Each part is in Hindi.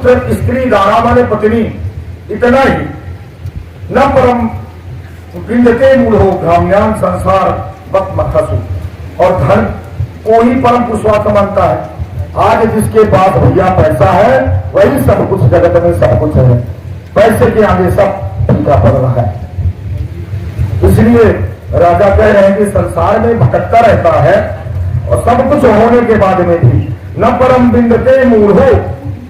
पुत्र स्त्री दारा माने पत्नी, इतना ही। न परम विंदते मूढ़ो भ्राम्यान संसार बत मखसु, और धन को ही परम पुरुषार्थ मानता है। आज जिसके पास भैया पैसा है वही सब कुछ, जगत में सब कुछ है, पैसे के आगे सब फीका पड़ रहा है। इसलिए राजा कह रहे हैं कि संसार में भटकता रहता है और सब कुछ होने के बाद में भी न परम बिंदते मूढ़ो,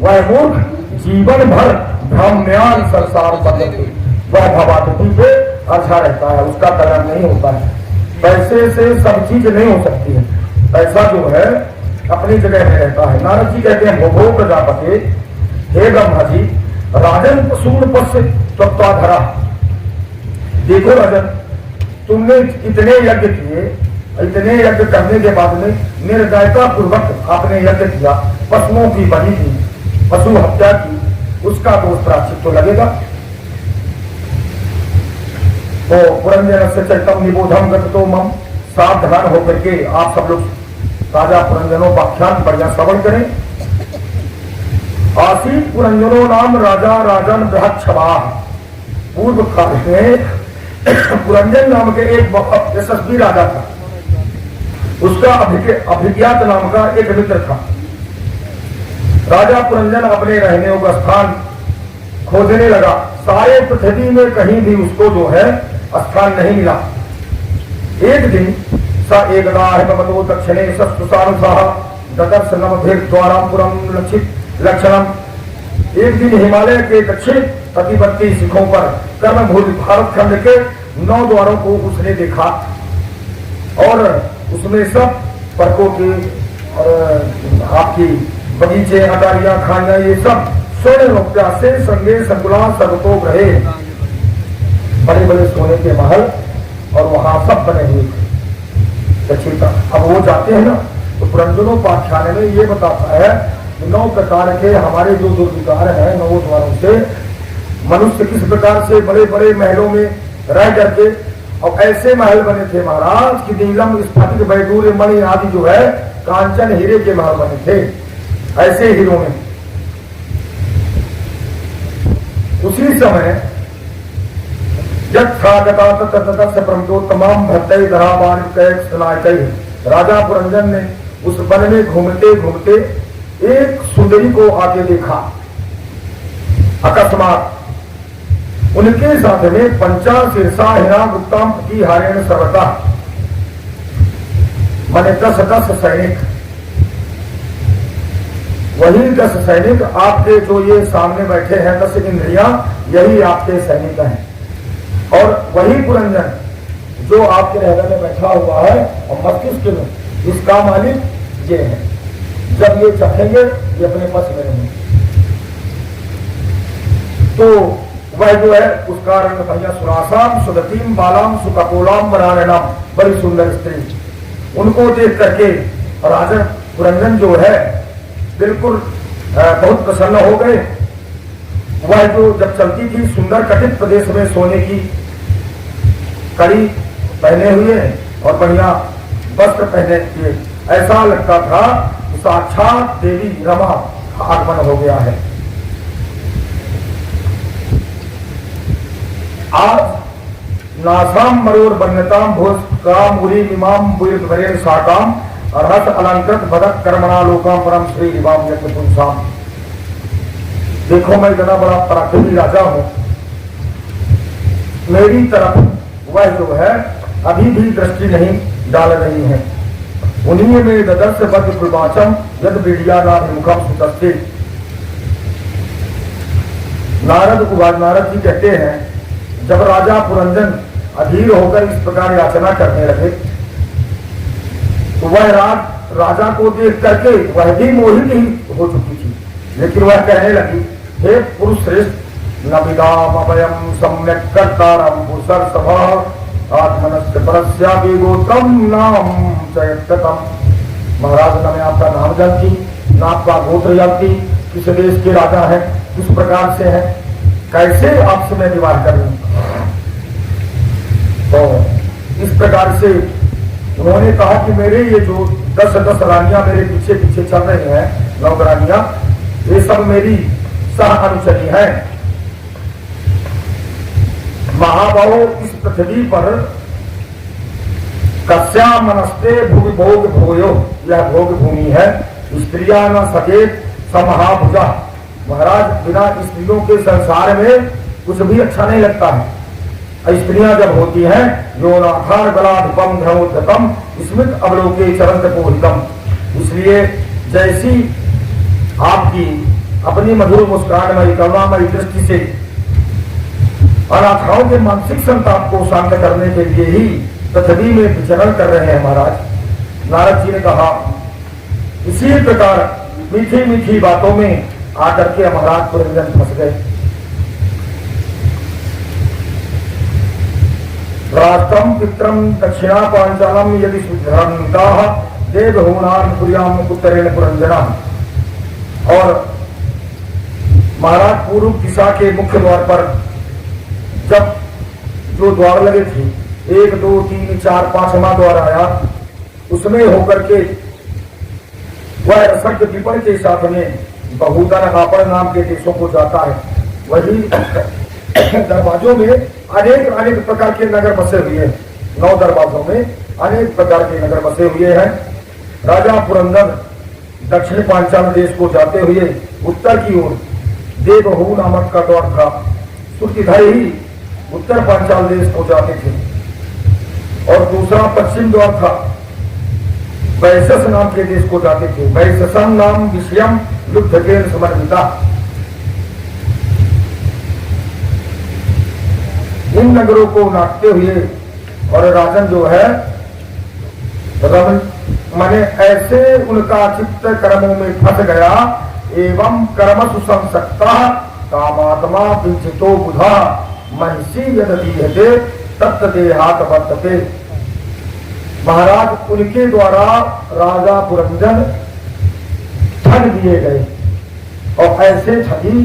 वह मूर्ख जीवन भर भ्रम्यान संसार बदलते, वह भवाती पे अच्छा रहता है, उसका कल्याण नहीं होता है। पैसे से सब चीज नहीं हो सकती है, पैसा जो है अपनी जगह में रहता है। नारद जी कहते हैं भोगो प्रजापति, हे ब्रह्मा जी, राजन सूर्य पश्य तत्वाधरा, देखो राजन, तुमने इतने यज्ञ किए, इतने यज्ञ करने के बाद में निर्दयता पूर्वक आपने यज्ञ किया, पशुओं की बलि की, पशु हत्या की, उसका दोष प्रायश्चित तो लगेगा। तो पुरंजन से चैतम निबोधम गतो मम, सावधान होकर के आप सब लोग राजा पुरंजनो व्याख्यान बढ़िया श्रवण करें। आसीत पुरंजनो नाम राजा राजन बृहच्छवा, पूर्व काल में पुरंजन नाम के एक बहुत यशस्वी राजा था, उसका अभिज्ञात नाम का एक मित्र था। राजा पुरंजन अपने रहने का स्थान खोजने लगा, सारे पृथ्वी में कहीं भी उसको जो है स्थान नहीं मिला। एक दिन स एकदा हिमवतो दक्षिणे सत्सुसानुसाह ददर्श नवभिर्द्वारापुरम लक्षित लक्षणम, एक दिन हिमालय के दक्षिण प्रतिवर्ती शिखों पर कर्मभूत भारत खंड के 9 द्वारों को उसने देखा, और उसमें सब पर्कों के और आपकी बगीचे, अटारियां, खानियां, ये सब सोने रुपया से संगे संकुला सबको रहे, बड़े बड़े सोने के महल और वहां सब बने हुए थे। अब वो जाते हैं ना, तो पुरंजनोपाख्यान में ये बताता है कि 9 प्रकार के हमारे जो विकार है, 9 द्वारों से मनुष्य किस प्रकार से बड़े बड़े महलों में रह करके, और ऐसे महल बने थे महाराज की नीलम स्फटिक वैडूर्य मणि आदि जो है कांचन हीरे के महल बने थे, ऐसे हीरों में। उसी समय राजा पुरंजन ने उस वन में घूमते घूमते एक सुंदरी को आके देखा। अकस्मात उनके साथ में 50 शीर्षा हिरा गुप्ताम की हारेण सर्वता, माने 10 सैनिक, वही 10 सैनिक आपके जो ये सामने बैठे हैं, 10 इंद्रियां, यही आपके सैनिक हैं। और वही पुरंजन जो आपके हृदय में बैठा हुआ है और मस्तिष्क में, इसका मालिक ये है। जब ये चाहेंगे ये अपने पास में रहेंगे। तो वह जो है उसका रंग भैया सुरासाम सुदतीम बालाम सुकपोलाम बनारणाम, बड़ी सुंदर स्त्री। उनको देख करके राजा पुरंजन जो है बिल्कुल बहुत प्रसन्न हो गए। वह जो जब चलती थी सुंदर कटित प्रदेश में सोने की कड़ी पहने हुए और बढ़िया वस्त्र पहने हुए, ऐसा लगता था साक्षात देवी रमा आगमन हो गया है। आज नासाम मरोर वन्यताम भोस्काम उरी मिमाम बुयन साकाम अर्हत अलंकृत भदक कर्मणा लोकाम परम श्री रिवाम यज्ञ पुंसाम। देखो मैं इतना बड़ा पराक्रमी राजा हूं, मेरी तरफ वह जो है अभी भी दृष्टि नहीं डाल रही है। उन्हीं में ददर्श बद पूर्वाचम यद वीडिया नाभिमुखम सुतस्ते। नारद जी कहते हैं जब राजा पुरंजन अधीर होकर इस प्रकार याचना करने लगे तो वह राजा को देख करके वह भी मोहित ही हो चुकी थी, लेकिन वह कहने लगी, हे पुरुष श्रेष्ठ, नविदाम अभयम सम्यक कर्तारम पुरुषर सभा आत्मनस्य परस्यापि गोत्रम नाम चयतम। महाराज न मैं आपका नाम जानती, न आपका गोत्र जानती, किस देश के राजा हैं, किस प्रकार से हैं, कैसे आपसे मैं विवाह कर लूं। तो इस प्रकार से उन्होंने कहा कि मेरे ये जो 10 रानियां मेरे पीछे पीछे चल रही हैं, 9 रानियां, ये सब मेरी सह अनुचरी हैं। महाबाहो, इस पृथ्वी पर कस्या मनस्ते भूमि भोग भोयो, यह भोग भूमि है। स्त्रिया न सकेत समहाभुजा, महाराज बिना स्त्रियों के संसार में कुछ भी अच्छा नहीं लगता है। स्त्रियां जब होती हैं योनाधार गलाधपम धर्मोद्धतम स्मित अवलोके चरंत पोहितम, इसलिए जैसी आपकी अपनी मधुर मुस्कानमयी करुणामयी दृष्टि से अनाथाओं के मानसिक संताप को शांत करने के लिए ही पृथ्वी में विचरण कर रहे हैं महाराज। नारद जी ने कहा इसी प्रकार मीठी मीठी बातों में आकर के महाराज पुरंजन फंस गए। राष्ट्रम पित्रम दक्षिणा पांचालम यदि सुधरंता देवहूणार्पुर्याम उत्तरेण पुरंजना, और महाराज पूर्व दिशा के मुख्य द्वार पर जब जो द्वार लगे थे 1 2 3 4 5वां द्वार आया, उसमें होकर के वह रसक विपण के साथ में बहुधन कापड़ नाम के देशों को जाता है। वही दरवाजों में अनेक अनेक प्रकार के नगर बसे हुए हैं। 9 दरवाजों में अनेक प्रकार के नगर बसे हुए हैं। राजा पुरंदर दक्षिण पांचाल देश को जाते हुए उत्तर की ओर देवहू नामक का द्वार था, सुरतिधारी ही उत्तर पांचाल देश को जाते थे, और दूसरा पश्चिम द्वार था वैशस नाम के देश को जाते थे। वैशसम नाम विषयम युद्ध के समर्पिता। इन नगरों को नाटते हुए और राजन जो है माने ऐसे उनका चित्त कर्मों में फंस गया, एवं कर्म सुसंसक्ता कामात्मा विचितो बुधा महिषी यद दीयते तत्त देहात वर्तते। महाराज उनके द्वारा राजा पुरंजन ठग दिए गए, और ऐसे ठगी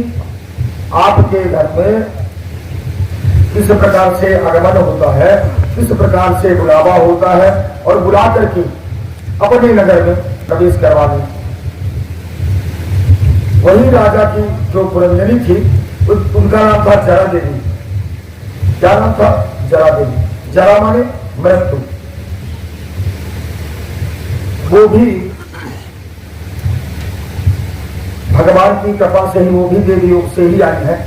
आपके घर में किस प्रकार से आगमन होता है, किस प्रकार से बुलावा होता है, और बुला करके अपने नगर में प्रवेश करवा दें। वही राजा की जो पुरंजनी थी उनका नाम था जरा देवी। क्या नाम था? जरा देवी। जरा माने मृत्यु। वो भी भगवान की कृपा से ही, वो भी देवी योग से ही आई है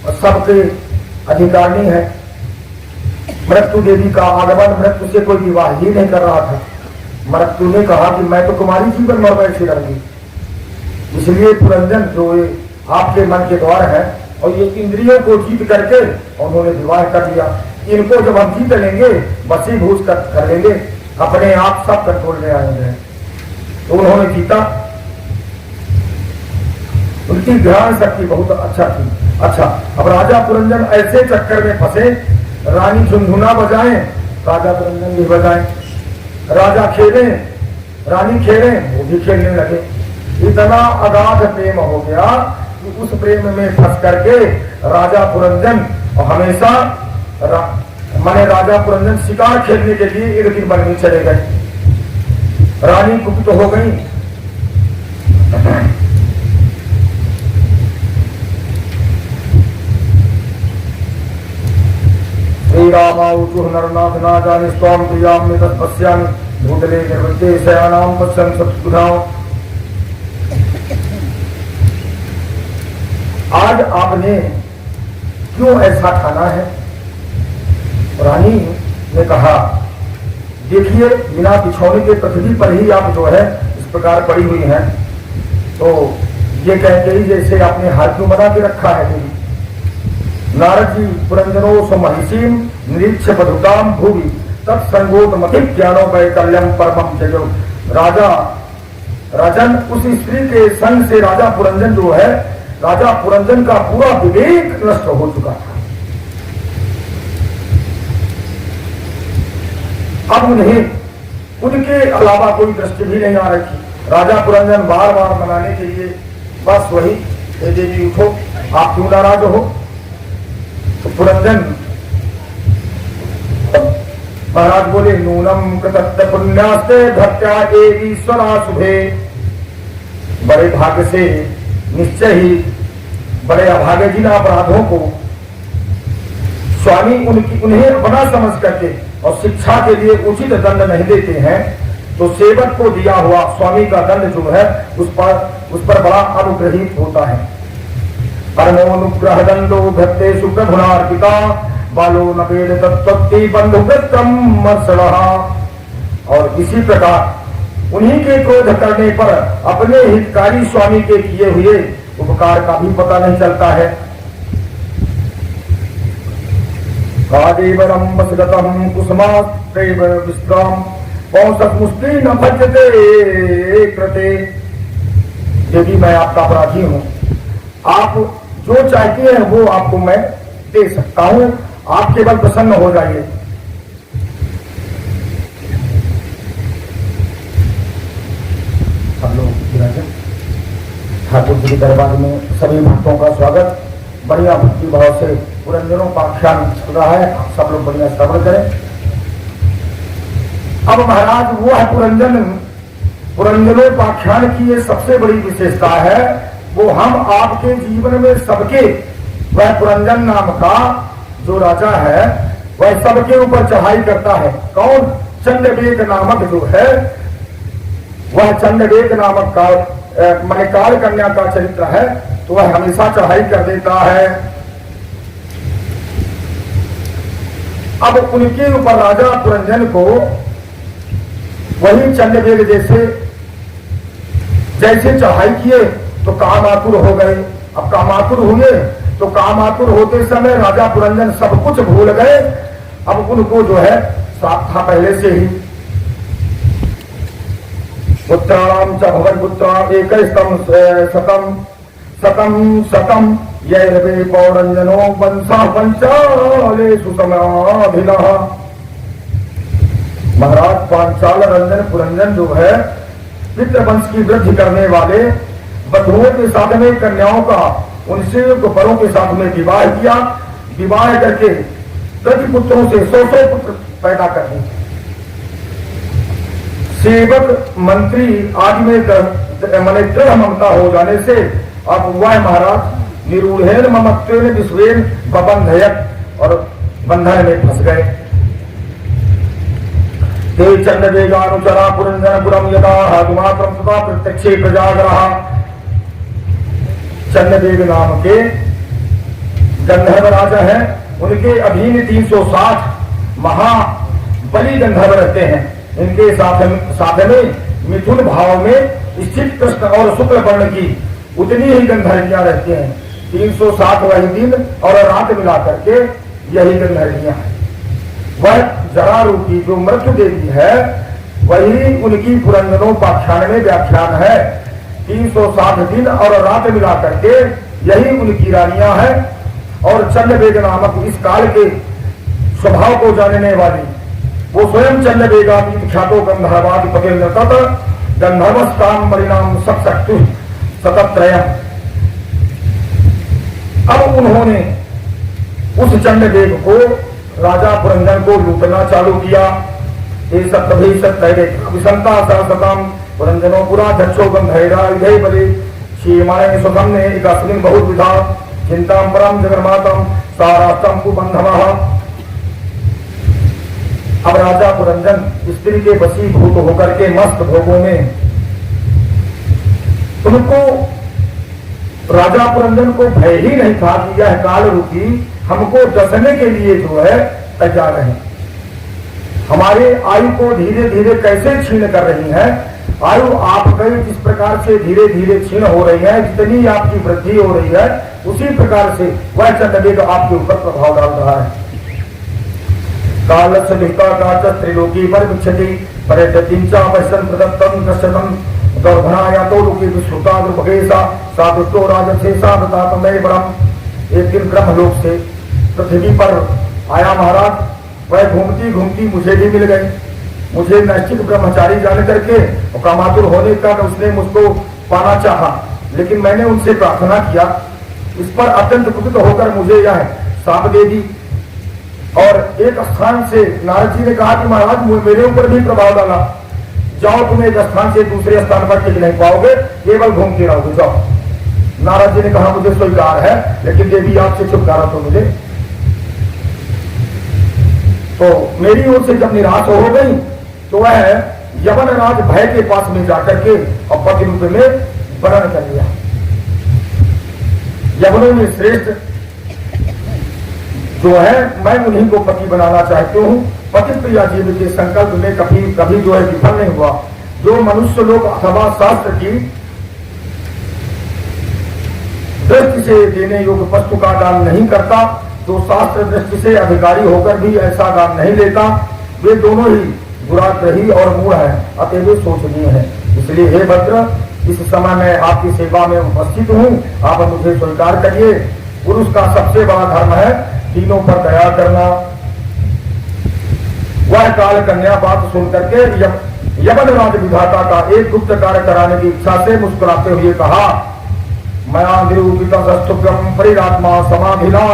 और सबके अधिकारणी है। मृत्यु देवी का आगमन, मृत्यु से कोई विवाह ही नहीं कर रहा था। मृत्यु ने कहा कि मैं तो तुम्हारी जीवन मर बैठी रहूंगी, इसलिए पुरंजन जो आपके मन के द्वार है और ये इंद्रियों को जीत करके उन्होंने विवाह कर लिया। इनको जब हम जीत लेंगे, वशीभूत कर लेंगे, अपने आप सब कंट्रोल में आएंगे। तो उन्होंने जीता। उनकी ध्यान शक्ति बहुत अच्छा थी। अच्छा, अब राजा पुरंजन ऐसे चक्कर में फंसे, रानी झुनझुना बजाएं, राजा पुरंजन भी बजाएं, राजा खेले, रानी खेले, वो भी खेलने लगे। इतना अगाध प्रेम हो गया कि उस प्रेम में फंस करके राजा पुरंजन हमेशा माने राजा पुरंजन शिकार खेलने के लिए एक दिन वन में चले गए। रानी कुपित हो गई। श्री रामाउचु नरनाथ ना जाने स्वाम प्रियाम में तत्पस्यामि भूतले निर्वृत्ते शयानाम पश्यन् सत्सुधाओ। आज आपने क्यों ऐसा खाना है? रानी ने कहा, देखिए बिना बिछौने के पृथ्वी पर ही आप जो है इस प्रकार पड़ी हुई हैं, तो ये कहते ही जैसे आपने हाथ क्यों बना के रखा है। देवी नारद जी पुरंजनो महिषीम निरीक्ष बधुताम भूवि तत्संगोत मति ज्ञानो वैकल्यम परमम जयो। राजा राजन उस स्त्री के संग से राजा पुरंजन जो है, राजा पुरंजन का पूरा विवेक नष्ट हो चुका था। अब उन्हें उनके अलावा कोई दृष्टि भी नहीं आ रही थी। राजा पुरंजन बार बार मनाने के लिए बस वही, हे देवी उठो, आप क्यों नाराज हो? तो पुरंजन महाराज बोले, नूनम कृतज्ञ पुण्यास्ते भक्त्या एवीश्वरा शुभे। बड़े भाग्य से निश्चय ही बड़े अभागे जिन अपराधों को स्वामी उन्हें अपना समझ करके और शिक्षा के लिए उचित दंड नहीं देते हैं, तो सेवक को दिया हुआ स्वामी का दंड जो है उस पर बड़ा अनुग्रहित होता है। परमोनुग्रह दंडो भक्ते सुप्रभुनार्पिता बालो नवेद तत्त्वति बंधुकृतम मर्षणः। और इसी प्रकार उन्हीं के क्रोध करने पर अपने हितकारी स्वामी के किए हुए उपकार का भी पता नहीं चलता है। कादेवरम वसगतम कुसुमास्त्रैव विश्राम पौंसमुष्टि न भजते कृते। यदि मैं आपका अपराधी हूं, आप जो चाहते हैं वो आपको मैं दे सकता हूं, आप केवल प्रसन्न हो जाइए। हम लोग ठाकुर जी के दरबार में सभी भक्तों का स्वागत। बढ़िया भक्ति भाव से पुरंजनोपाख्यान चल रहा है, आप सब लोग बढ़िया श्रवण करें। अब महाराज वो है पुरंजनोपाख्यान की ये सबसे बड़ी विशेषता है, वो हम आपके जीवन में सबके, वह पुरंजन नाम का जो राजा है वह सबके ऊपर चढ़ाई करता है। कौन? चंडवेग नामक जो है, वह चंडवेग नामक का माने काल कन्या का चरित्र है, तो वह हमेशा चढ़ाई कर देता है। अब उनके ऊपर राजा पुरंजन को वही चंडवेग जैसे चढ़ाई किए तो कामातुर हो गए। अब कामातुर हुए तो कामातुर होते समय राजा पुरंजन सब कुछ भूल गए। अब उनको जो है साथ था पहले से ही। पुत्राणाम च भवन पुत्रा एक शतम यैरवे पौरंजनो वंशा पंचालेषु समाधिनः। महाराज पांचाल रंजन पुरंजन जो है पितृवंश की वृद्धि करने वाले, बधुओं के साथ में कन्याओं का उनसे बड़ों के साथ में विवाह किया। विवाह करके प्रति पुत्रों से 100 पुत्र पैदा कर दिए। सेवक मंत्री आदि में माने दृढ़ ममता हो जाने से अब वह महाराज निरूढ़ेन ममत्वेन विश्वेन बबंधयत और बंधन में फंस गए। ते चंडवेगानुचरा पुरंजनपुरम यदा मात्रम तथा प्रत्यक्षे प्रजागरः। चंडवेग नाम के गंधर्व राजा हैं, उनके अधीन 360 महाबली गंधर्व रहते हैं। इनके साथ में मिथुन भाव में स्थित कृष्ण और शुक्ल वर्ण की उतनी ही गंधर्वियां रहती हैं। 360 वही दिन और रात मिला करके यही गंधर्वियां हैं। वह जरा रूपी जो मृत्यु देवी है वही उनकी पुरंजनोपाख्यान में व्याख्यान है। 360 दिन और रात मिला करके यही उनकी रानियां हैं। और चंडवेग नामक इस काल के स्वभाव को जानने वाली वो स्वयं चंडवेगा ख्यातो गंधर्वादि पतिल तत गंधर्वस्ताम परिणाम सत्शक्ति सतत्रयम्। अब उन्होंने उस चंडवेग को राजा पुरंजन को लूटना चालू किया। ये सत्तभी सत्ता सहसताम पुरंजनो पुरा धक्षो गंधैरा विधेय बले क्षीमाय स्वतम ने एकस्मिन् बहुत विधा चिंताम परम जगन्मातम सारास्तम कुबंधवः। अब राजा पुरंजन स्त्री के वशीभूत होकर के मस्त भोगों में, उनको राजा पुरंजन को भय ही नहीं था कि यह काल रूपी हमको डसने के लिए जो है तैयार है। हमारे आयु को धीरे धीरे कैसे छीन कर रही है। आयु आपकी जिस प्रकार से धीरे धीरे छीन हो रही है, जितनी आपकी वृद्धि हो रही है, उसी प्रकार से वह चंडवेग आपके ऊपर प्रभाव डाल रहा है। कालस्य लिखता त्रिलोकी पर विक्षति पर्यटतिंचा वैसन प्रदत्तम कश्यतम दौर्भनाया तो लोकी विश्रुता दुर्भगेशा साधुतो राजशेषा दत्तमय बरम। एक दिन ब्रह्मलोक से पृथ्वी पर आया महाराज। वह घूमती घूमती मुझे भी मिल गई। मुझे नैष्ठिक ब्रह्मचारी जान करके और कामातुर होने का उसने मुझको पाना चाहा, लेकिन मैंने उनसे प्रार्थना किया। इस पर अत्यंत कुपित होकर मुझे यह शाप दे दी। और एक स्थान से नारद जी ने कहा कि महाराज मेरे ऊपर भी प्रभाव डाला, जाओ तुम एक स्थान से दूसरे स्थान पर टिक नहीं पाओगे, केवल घूमते रहोगे, जाओ। नारद जी ने कहा मुझे स्वीकार है, लेकिन देवी आपसे छुटकारा तो मुझे। तो मेरी ओर से जब निराश हो गई तो वह यवन राज भय के पास में जाकर के और पति रूप में वर्ण कर लिया। यवनों में श्रेष्ठ जो है मैं उन्हीं को पति बनाना चाहती हूँ। पति प्रिया जीव के संकल्प में कभी कभी जो है विफल नहीं हुआ। जो मनुष्य लोग अथवा शास्त्र की दृष्टि से देने योग्य वस्तु का दान नहीं करता, तो शास्त्र दृष्टि से अधिकारी होकर भी ऐसा दान नहीं लेता, वे दोनों ही दुराग्रही और मूढ़ है, अतः वे शोचनीय है। इसलिए हे भद्र, इस समय मैं आपकी सेवा में उपस्थित हूँ, आप मुझे स्वीकार करिए। पुरुष का सबसे बड़ा धर्म है तीनों पर दया करना। वह काल कन्या बात सुन करके यवन राज विधाता का एक गुप्त कार्य कराने की इच्छा से मुस्कुराते हुए कहा, मया निरूपितस्तुभ्यं परिरात्मा समाधिना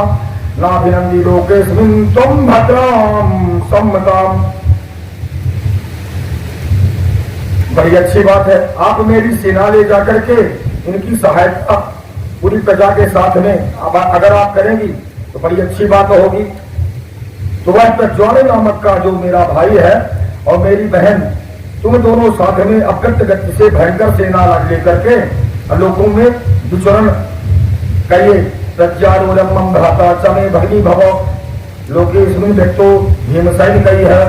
नाभिनंदी लोकेस्मिन् त्वं भद्रां सम्मताम्। बड़ी अच्छी बात है, आप मेरी सेना ले जाकर के इनकी सहायता पूरी प्रजा के साथ में अगर आप करेंगी तो बड़ी अच्छी बात होगी। तो वह प्रज्वाल नामक का जो मेरा भाई है और मेरी बहन, तुम दोनों साथ में अप्रत्य गति से भयंकर सेना लेकर के लोगों में विचरण करिए। प्रज्ञारोरम भ्राता चमे भगनी भव लोकेस्मिन् व्यक्तो भीमसेन कही है।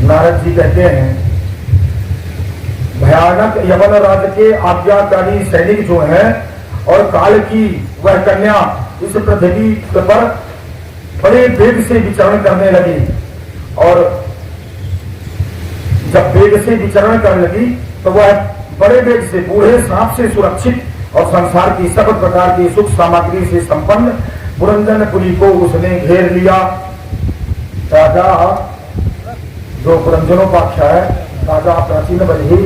नारद जी कहते हैं भयानक यवन राज के आज्ञाकारी सैनिक जो हैं और काल की वह कन्या इस पृथ्वी पर बड़े वेग से विचरण करने लगी, और जब वेग से विचरण करने लगी तो वह बड़े वेग से बूढ़े सांप से सुरक्षित और संसार की सब प्रकार की सुख सामग्री से संपन्न पुरंजनपुरी को उसने घेर लिया। राजा जो पुरंजनोपाख्या है, राजा प्राचीन बलि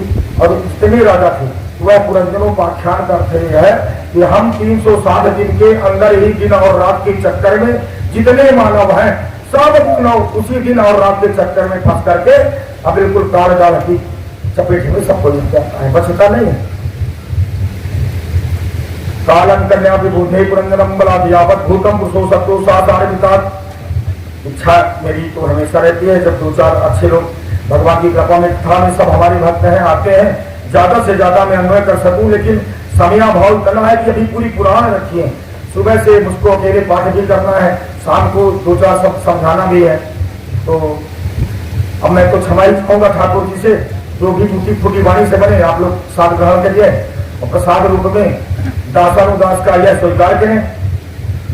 और इतने राजा थे, वह पुरंजनोपाख्यान का अर्थ यह है कि हम 360 दिन के अंदर ही दिन और रात के चक्कर में जितने मानव हैं सब मानव उसी दिन और रात के चक्कर में फंस करके अब बिल्कुल काल डाल की चपेट में सबको लग जाता है, बचता नहीं है। कालम कन्या विबुधे पुरंजनम बला व्यापक भूतम पुरुषो सत्तो साधार। इच्छा मेरी तो हमेशा रहती है जब 2-4 अच्छे लोग भगवान की कृपा में कथा में सब हमारे भक्त हैं आते हैं, ज्यादा से ज्यादा मैं अन्वय कर सकूं, लेकिन समयाभाव करना है कि अभी पूरी पुराण रखी है। सुबह से मुझको अकेले पाठ भी करना है, शाम को 2-4 सब समझाना भी है। तो अब मैं तो क्षमा ही चाहूंगा ठाकुर जी से, जो भी टूटी फूटी वाणी से बने आप लोग साथ ग्रहण करिए और प्रसाद रूप में दासानुदास का यह स्वीकार करें।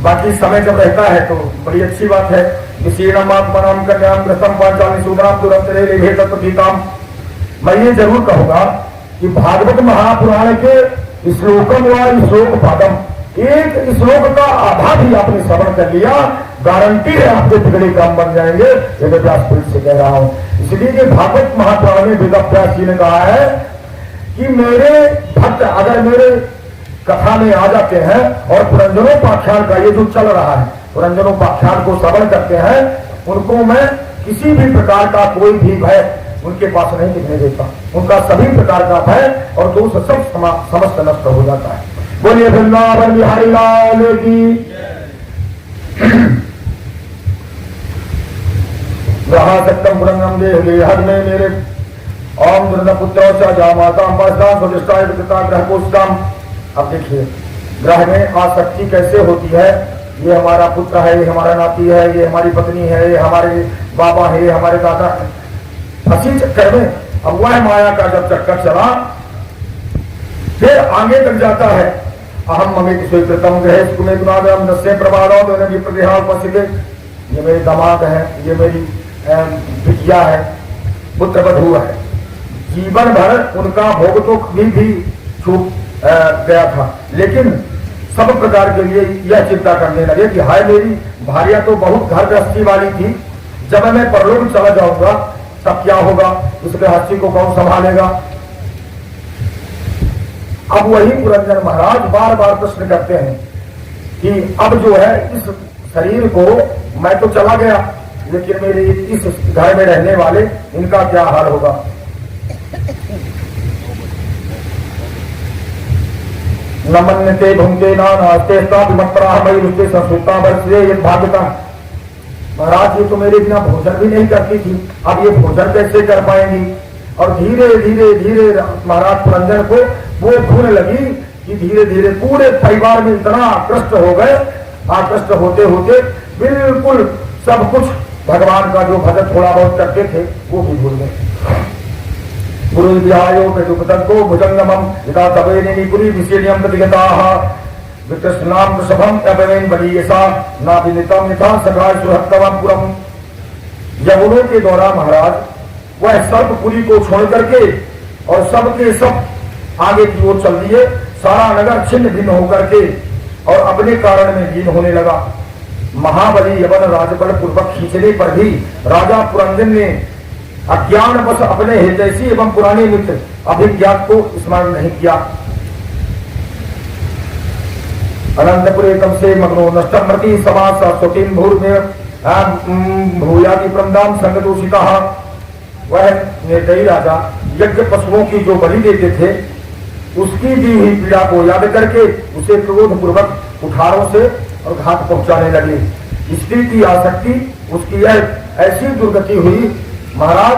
बाकी समय जब रहता है तो बड़ी अच्छी बात है। मैं ये जरूर कहूंगा कि भागवत महापुराण के श्लोकम व श्लोक पादम एक श्लोक का आधा भी आपने श्रवण कर लिया, गारंटी है आपके बिगड़े काम बन जाएंगे। ये मैं व्यासपीठ से कह रहा हूं। इसलिए कि भागवत महापुराण में वेदव्यास जी ने कहा है कि मेरे भक्त अगर मेरे कथा में आ जाते हैं और पुरंजनोपाख्यान का ये जो चल रहा है, पुरंजनोपाख्यान को श्रवण करते हैं, उनको मैं किसी भी प्रकार का कोई भी भय उनके पास नहीं दिखने देता। उनका सभी प्रकार का भय और दोष सब समस्त नष्ट हो जाता है। बोलिए वृंदावन बिहारी लाल की। ग्रहासक्तम पुरंगम दे हद में मेरे ओम दुर्नपुत्र जामाता ग्रह कोष्टम। अब देखिए ग्रह में आसक्ति कैसे होती है। ये हमारा पुत्र है, ये हमारा नाती है, ये हमारी पत्नी है, ये हमारे बाबा है, ये हमारे दादा है। फंसी चक्कर में अब वह माया का जब चक्कर चला फिर आगे तक जाता है। अहम ममे स्वीकृतम ग्रह कुमेतुनादम दस्ये प्रभाव उपस्थित। ये मेरे दामाद है, ये मेरी बिटिया है, पुत्र वधू है। जीवन भर उनका भोग तो कभी भी छूट गया था, लेकिन सब प्रकार के लिए यह चिंता करने लगे कि हाय मेरी भार्या तो बहुत घर गृहस्थी वाली थी, जब मैं परलोक चला जाऊंगा तब क्या होगा, इस गृहस्थी को कौन संभालेगा। अब वही पुरंजन महाराज बार बार प्रश्न करते हैं कि अब जो है इस शरीर को मैं तो चला गया, लेकिन मेरे इस घर में रहने वाले इनका क्या हाल होगा। न मन्यते भुंक्ते नास्ते विमत्तरा मई रुष्टे संस्कृता वर्षे ये भाग्यता। महाराज ये तो मेरे बिना भोजन भी नहीं करती थी, अब ये भोजन कैसे कर पाएंगी। और धीरे धीरे धीरे महाराज पुरंजन को वो भूल लगी कि धीरे धीरे पूरे परिवार में इतना आकृष्ट हो गए, आकृष्ट होते होते बिल्कुल सब कुछ भगवान का जो भजन थोड़ा बहुत करते थे वो भी भूल गए। गुरु विहायो को भुजंगमम यथा तवेनि पुरी विशेषम प्रतिगताः विकृष्णाम वृषभम अभवेन बलीयसा ना विनितम यथा सखा सुहत्तवम पुरम। यमुनों के द्वारा महाराज वह सर्पपुरी को छोड़ करके और सबके सब आगे की ओर चल दिए। सारा नगर छिन्न भिन्न होकर के और अपने कारण में लीन होने लगा। महाबली यवन राजबल पूर्वक खींचने पर भी राजा पुरंजन ने अज्ञानवश अपने हितैषी एवं पुराने मित्र अभिज्ञात को स्मरण नहीं किया। अनंतपुरे तम से मग्नो नष्टमृति समास स्वकीन भूयाति प्रमदाम संगदोषिता। वह निर्दयी राजा यज्ञ पशुओं की जो बलि देते थे उसकी दी हुई पीड़ा को याद करके उसे क्रोध पूर्वक कुठारों से और घात पहुंचाने लगे। स्त्री की आसक्ति उसकी यह ऐसी दुर्गति हुई महाराज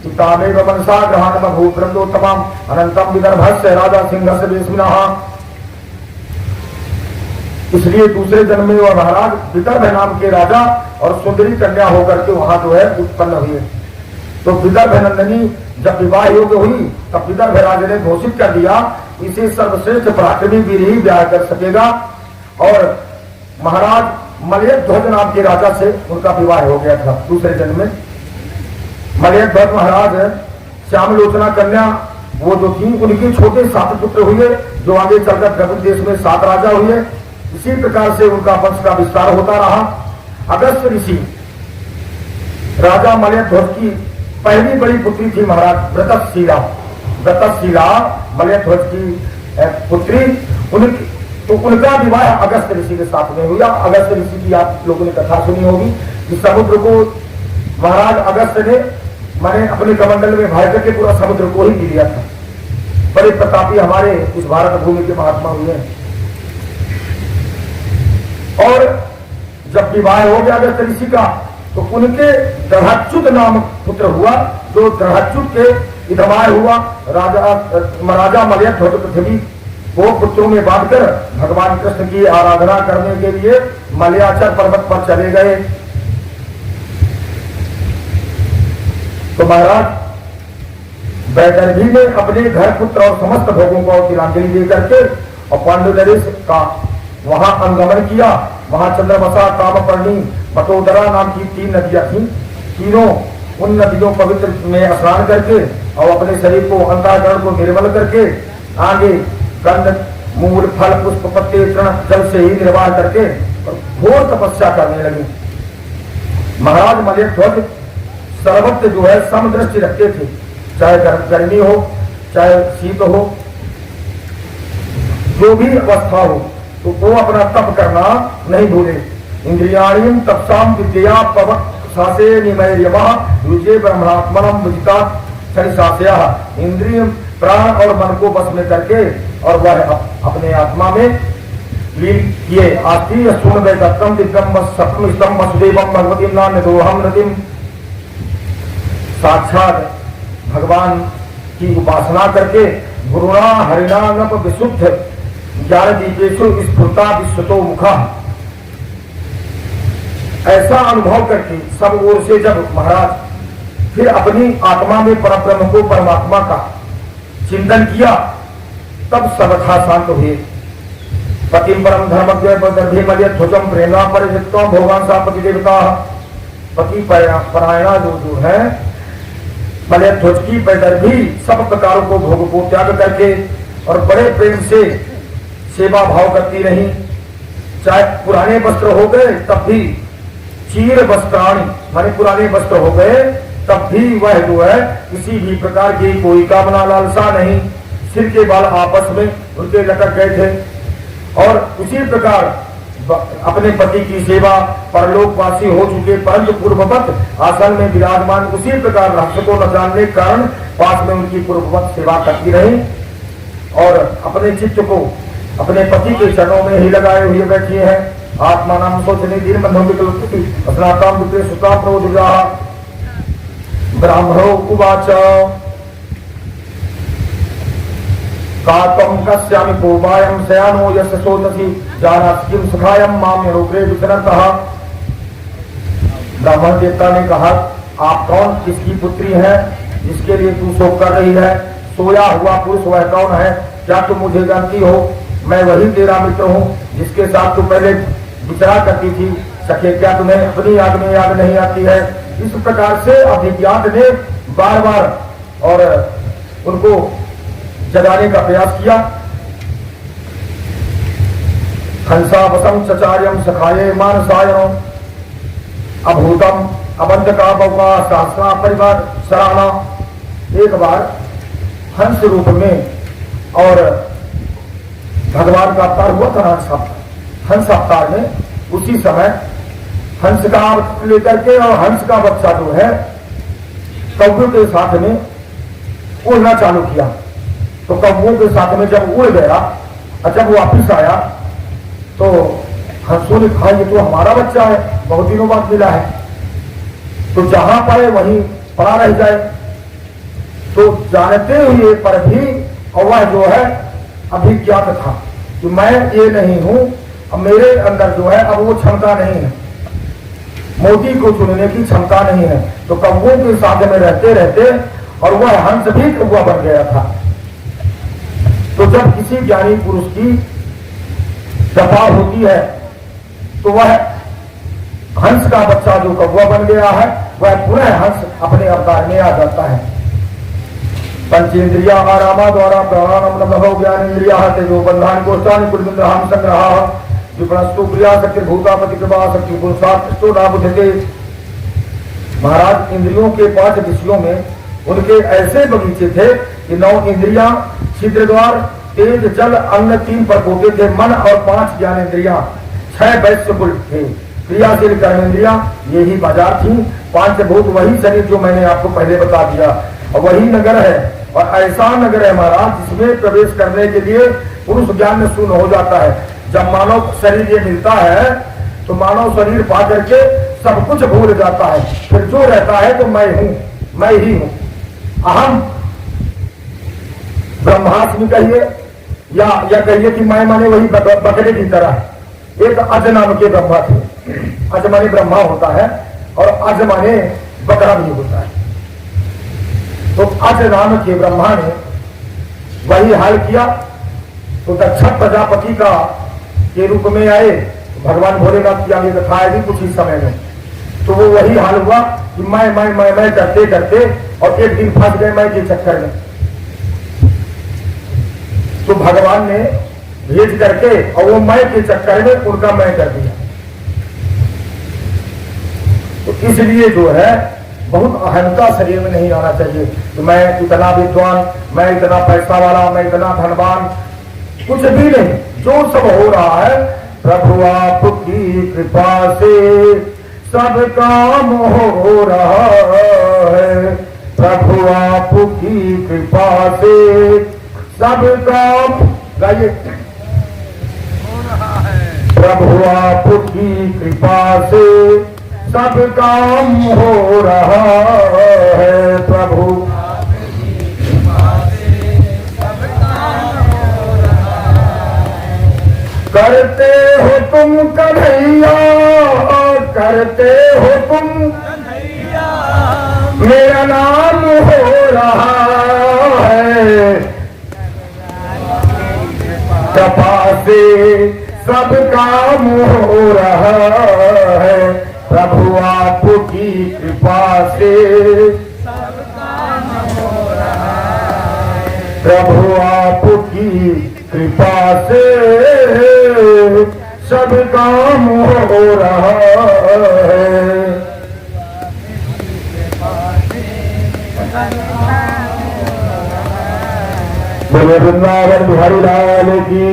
पितामे मनसा ग्रहण भूब्रह्मोत्तम अनंतम विदर्भस्य राजा सिंहस्य वेशमिनः। इसलिए दूसरे जन्म में वह महाराज विदर्भ नाम के राजा और सुंदरी कन्या होकर के वहां जो है उत्पन्न हुए। तो विदर्भ नंदनी जब विवाह योग्य हुई तब विदर्भ राजा ने घोषित कर दिया इसे सर्वश्रेष्ठ पराक्रमी वीर ही ब्याह कर सकेगा। और महाराज मलयध्वज नाम के राजा से उनका विवाह हो गया था दूसरे जन्म में। मलयध्वज महाराज श्यामलोचना कन्या वो जो थी उनके छोटे 7 पुत्र हुए जो आगे चलकर द्रविड़ देश में 7 राजा हुए। इसी प्रकार से उनका वंश का विस्तार होता रहा। अगस्त ऋषि राजा मलयध्वज की पहली बड़ी पुत्री थी महाराज व्रतशीला। व्रतशीला मलयध्वज की पुत्री तो उनका विवाह अगस्त ऋषि के साथ में हुआ। अगस्त ऋषि की आप लोगों ने कथा सुनी होगी कि समुद्र को महाराज अगस्त ने मैंने अपने कमंडल में भर करके पूरा समुद्र को ही पी लिया था। बड़े प्रतापी हमारे इस भारत भूमि के महात्मा हुए। और जब विवाह हो गया अगस्त ऋषि का तो उनके दृढ़च्युत नाम पुत्र हुआ जो दृढ़च्युत के विधवाय हुआ। राजा मलयध्वज पृथ्वी को पुत्रों में बांटकर भगवान कृष्ण की आराधना करने के लिए मलयाचल पर्वत पर चले गए। तो महाराज वैदर्भी ने अपने घर पुत्र और समस्त भोगों को तिलांजलि दे करके और पांडुनरेश का वहां अंगमन किया। वहां चंद्रवसा तामपर्णी बटोदरा नाम की 3 नदियां थी। तीनों उन नदियों पवित्र में स्नान करके और अपने शरीर को अंतःकरण को निर्मल करके आगे गंध मूल फल पुष्प पत्ते तृण जल से ही निर्वाह करके और घोर तपस्या करने लगे। महाराज मलयध्वज सर्वत्र जो है समदृष्टि रखते थे, चाहे गर्मी हो चाहे शीत हो जो भी अवस्था हो तो वो अपना तप करना नहीं भूले। इंद्रियाणीम तपसाम विद्या पवक सासे निमयमा युजे ब्रह्मात्मनम विजिता सासया। इंद्रिय प्राण और मन को बस में करके और वह अपने आत्मा में लीन किए। आस्ती सुन वैदत्तम दिव्यम सप्तम स्तम वसुदेवम भगवतीम नाम दोहम नदीम। साक्षात भगवान की उपासना करके गुरुणा हरिणा नप विशुद्ध ज्ञान दीपेशु स्फुरता विश्वतो मुखा। ऐसा अनुभव करके सब ओर से जब महाराज फिर अपनी आत्मा में परब्रह्म को परमात्मा का चिंतन किया तब सर्वथा शांत हुए। पतिम परम धर्मज्ञ ध्वजम प्रेरणा परिवृत्तम भोगान सा पति देवता। पति परायणा जो है मलयध्वज की वैदर्भी सब प्रकारों को भोग को त्याग करके और बड़े प्रेम से सेवा भाव करती रही। चाहे पुराने वस्त्र हो गए तब भी चीर वस्त्राणी माने पुराने वस्त्र हो गए तब भी वह जो है किसी भी प्रकार की कोई कामना लालसा नहीं। सिर के बाल आपस में उनके लटक गए थे और उसी प्रकार अपने पति की सेवा परलोकवासी हो चुके परंतु पूर्ववत आसन में विराजमान उसी प्रकार रहस्य को न जानने के कारण पास में उनकी पूर्ववत सेवा करती रही और अपने चित्त को अपने पति के चरणों में ही लगाए हुए बैठी है। आत्मा नाम सोचने दीन बंधों की अपना काम विपरीत सुता प्रोदिगा ब्राह्मणो उवाच कातम कस्यामि पूर्वायम शयानो यस्य सोतसि जानासि किम सुखायम माम यणुग्रे विचरन्तः। ब्राह्मण देवता ने कहा, आप कौन, किसकी पुत्री है जिसके लिए तू शोक कर रही है? सोया हुआ पुरुष वह कौन है? क्या तुम मुझे जानती हो? मैं वही तेरा मित्र हूँ जिसके साथ तू पहले विचरा करती थी। सखे, क्या तुम्हें अपनी याद में याद नहीं आती है? इस प्रकार से अभिज्ञात ने बार बार और उनको जगाने का प्रयास किया। हंसावसम चचार्यम सखाये मानसायनम अभूतम अबंध का बौका सहस्रा परिवार सराहना। एक बार हंस रूप में और भगवान का अवतार हुआ था हंस अवतार में। उसी समय हंस का लेकर के और हंस का बच्चा जो है कौवों के साथ में उड़ना चालू किया। तो कौवों के साथ में जब उड़ गया और जब वापिस आया तो हंसों ने कहा, ये तो हमारा बच्चा है, बहुत दिनों बाद मिला है, तो जहां पाए वहीं पड़ा रह जाए। तो जानते हुए पर भी और वह जो है अभिज्ञात था कि मैं ये नहीं हूं, अब मेरे अंदर जो है अब वो क्षमता नहीं है, मोती को चुनने की क्षमता नहीं है। तो कौवों के साथ में रहते रहते और वह हंस भी कौवा बन गया था। तो जब किसी ज्ञानी पुरुष की दफा होती है तो वह हंस का बच्चा जो कौवा बन गया है वह पुनः हंस अपने अवतार में आ जाता है। पंचेन्द्रिया आरामा द्वारा प्राणानम नभो ज्ञानेन्द्रिया तेजो बंधान गोष्ठान कुलबिंद्रहाम संग्रह विपणस्तु प्रिया शक्ति भूतापति कृपा शक्ति पुरुषार्थो ना बुद्धते। महाराज, इंद्रियों के 5 विषयों में उनके ऐसे बगीचे थे कि 9 इंद्रियां, छिद्र द्वार, तेज, जल, अन्न 3 परपोटे थे, मन और 5 ज्ञानेन्द्रियां, 6 वैश्य कुल थे, क्रियाशील कर्मेंद्रियां यही बाजार थी, 5 भूत वही शरीर जो मैंने आपको पहले बता दिया, और वही नगर है। और ऐसा नगर है महाराज जिसमें प्रवेश करने के लिए पुरुष ज्ञान में शून्य हो जाता है। जब मानव शरीर ये मिलता है तो मानव शरीर पा करके सब कुछ भूल जाता है, फिर जो रहता है तो मैं हूं, मैं ही हूं। अहम ब्रह्मास्मि कहिए या कहिए कि मैं माने वही बकरे की तरह। एक अज नाम के ब्रह्मा थे, अज माने ब्रह्मा होता है और अज माने बकरा भी होता है। तो अज नाम के ब्रह्मा ने वही हाल किया। तो दक्ष प्रजापति का के रूप में आए भगवान भोलेनाथ की आगे कथा आएगी कुछ ही समय में। तो वो वही हाल हुआ कि मैं करते करते और एक दिन फंस गए मैं के चक्कर में। तो भगवान ने भेज करके और वो मैं के चक्कर में उनका मैं कर दिया। तो इसलिए जो है बहुत अहंता शरीर में नहीं आना चाहिए। तो मैं इतना विद्वान, मैं इतना पैसा वाला, मैं इतना धनवान, कुछ भी नहीं। जो सब हो रहा है प्रभु आपकी कृपा से सब काम हो रहा है। प्रभु आपकी कृपा से सब काम गाइए। प्रभु आपकी कृपा से सब काम हो रहा है। प्रभु करते हो तुम कन्हैया, करते हो तुम कन्हैया, मेरा नाम हो रहा है। कृपा से सब काम हो रहा है। प्रभु आपकी कृपा से सब काम हो रहा है। प्रभु आपकी कृपा से सब काम हो रहा है। बोले वृंदावन बिहारी लाल की।